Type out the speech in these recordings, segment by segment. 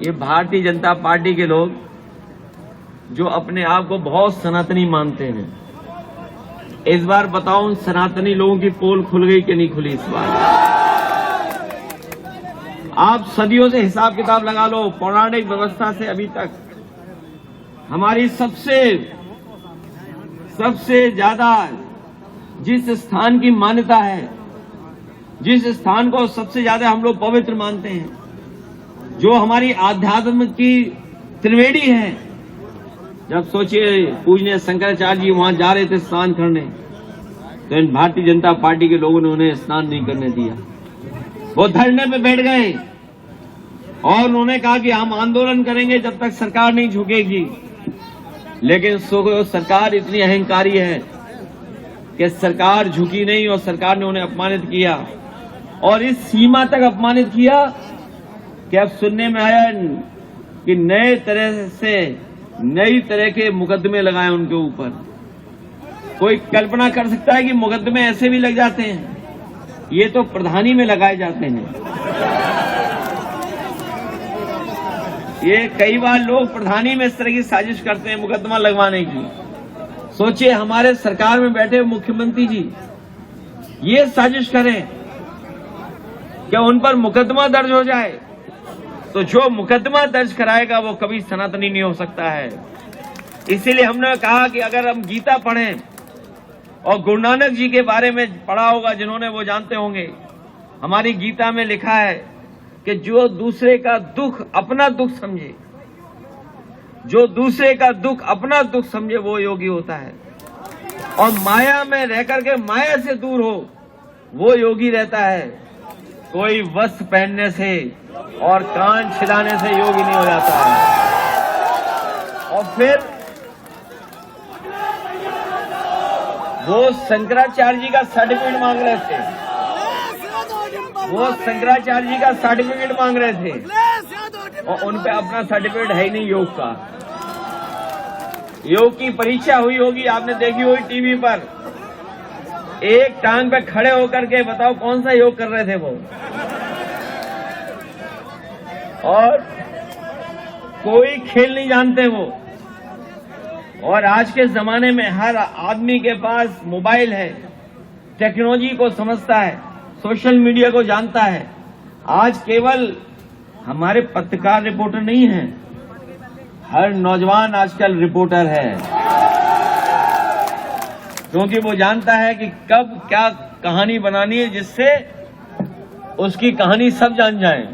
ये भारतीय जनता पार्टी के लोग जो अपने आप को बहुत सनातनी मानते हैं, इस बार बताओ उन सनातनी लोगों की पोल खुल गई कि नहीं खुली इस बार? आप सदियों से हिसाब किताब लगा लो, पौराणिक व्यवस्था से अभी तक हमारी सबसे ज्यादा जिस स्थान की मान्यता है, जिस स्थान को सबसे ज्यादा हम लोग पवित्र मानते हैं, जो हमारी आध्यात्म की त्रिवेणी है, जब सोचिए पूजनीय शंकराचार्य जी वहां जा रहे थे स्नान करने, तो इन भारतीय जनता पार्टी के लोगों ने उन्हें स्नान नहीं करने दिया। वो धरने पे बैठ गए और उन्होंने कहा कि हम आंदोलन करेंगे जब तक सरकार नहीं झुकेगी। लेकिन सरकार इतनी अहंकारी है कि सरकार झुकी नहीं और सरकार ने उन्हें अपमानित किया, और इस सीमा तक अपमानित किया कि अब सुनने में आया कि नई तरह के मुकदमे लगाए उनके ऊपर। कोई कल्पना कर सकता है कि मुकदमे ऐसे भी लग जाते हैं? ये तो प्रधानी में लगाए जाते हैं। ये कई बार लोग प्रधानी में इस तरह की साजिश करते हैं मुकदमा लगवाने की। सोचिए हमारे सरकार में बैठे मुख्यमंत्री जी ये साजिश करें कि उन पर मुकदमा दर्ज हो जाए, तो जो मुकदमा दर्ज कराएगा वो कभी सनातनी नहीं हो सकता है। इसीलिए हमने कहा कि अगर हम गीता पढ़ें और गुरु नानक जी के बारे में पढ़ा होगा, जिन्होंने वो जानते होंगे, हमारी गीता में लिखा है कि जो दूसरे का दुख अपना दुख समझे, जो दूसरे का दुख अपना दुख समझे वो योगी होता है, और माया में रह करके माया से दूर हो वो योगी रहता है। कोई वस्त्र पहनने से और कान छिलाने से योगी नहीं हो जाता है। और फिर वो शंकराचार्य जी का सर्टिफिकेट मांग रहे थे, वो शंकराचार्य जी का सर्टिफिकेट मांग रहे थे, और उन पे अपना सर्टिफिकेट है ही नहीं योग का। योग की परीक्षा हुई होगी, आपने देखी होगी टीवी पर, एक टांग पे खड़े होकर के बताओ कौन सा योग कर रहे थे वो। और कोई खेल नहीं जानते वो। और आज के जमाने में हर आदमी के पास मोबाइल है, टेक्नोलॉजी को समझता है, सोशल मीडिया को जानता है। आज केवल हमारे पत्रकार रिपोर्टर नहीं है, हर नौजवान आजकल रिपोर्टर है, क्योंकि वो जानता है कि कब क्या कहानी बनानी है जिससे उसकी कहानी सब जान जाएं।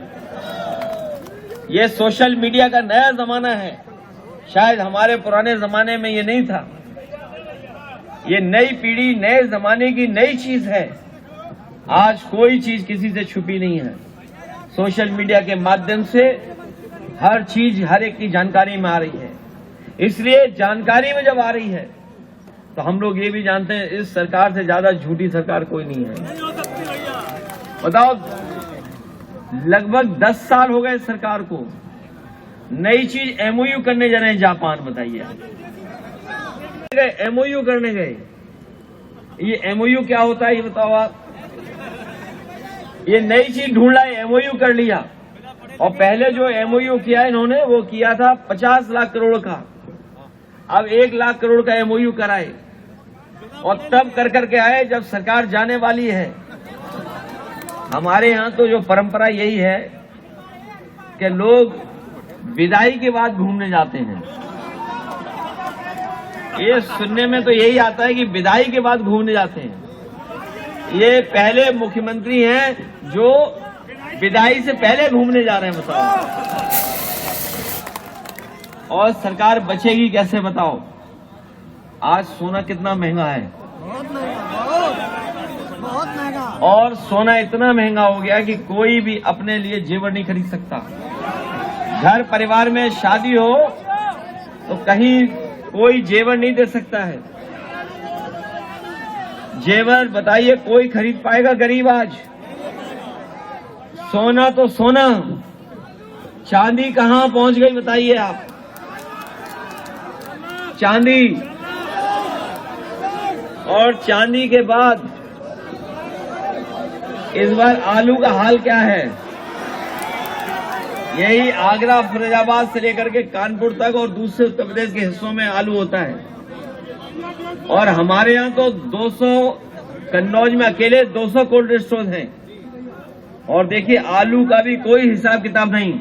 ये सोशल मीडिया का नया जमाना है, शायद हमारे पुराने जमाने में ये नहीं था। ये नई पीढ़ी, नए जमाने की नई चीज है। आज कोई चीज किसी से छुपी नहीं है। सोशल मीडिया के माध्यम से हर चीज हर एक की जानकारी में आ रही है। इसलिए जानकारी में जब आ रही है तो हम लोग ये भी जानते हैं इस सरकार से ज्यादा झूठी सरकार कोई नहीं है। बताओ, लगभग 10 साल हो गए सरकार को। नई चीज एमओयू करने जा रहे हैं जापान, बताइए। एमओयू करने गए, ये एमओयू क्या होता है ये बताओ आप। ये नई चीज ढूंढ लाए, एमओयू कर लिया, और पहले जो एमओयू किया इन्होंने वो किया था 50 लाख करोड़ का। अब 1 लाख करोड़ का एमओयू कराए, और तब कर करके आए जब सरकार जाने वाली है। हमारे यहाँ तो जो परंपरा यही है कि लोग विदाई के बाद घूमने जाते हैं। ये सुनने में तो यही आता है कि विदाई के बाद घूमने जाते हैं। ये पहले मुख्यमंत्री हैं जो विदाई से पहले घूमने जा रहे हैं, बताओ। और सरकार बचेगी कैसे बताओ? आज सोना कितना महंगा है, बहुत महंगा। और सोना इतना महंगा हो गया कि कोई भी अपने लिए जेवर नहीं खरीद सकता। घर परिवार में शादी हो तो कहीं कोई जेवर नहीं दे सकता है। जेवर बताइए कोई खरीद पाएगा गरीब आज? सोना तो सोना, चांदी कहां पहुंच गई बताइए आप। चांदी, और चांदी के बाद इस बार आलू का हाल क्या है? यही आगरा, फिरोजाबाद से लेकर के कानपुर तक और दूसरे उत्तर प्रदेश के हिस्सों में आलू होता है। और हमारे यहाँ तो 200, कन्नौज में अकेले 200 कोल्ड स्टोर हैं। और देखिए आलू का भी कोई हिसाब किताब नहीं।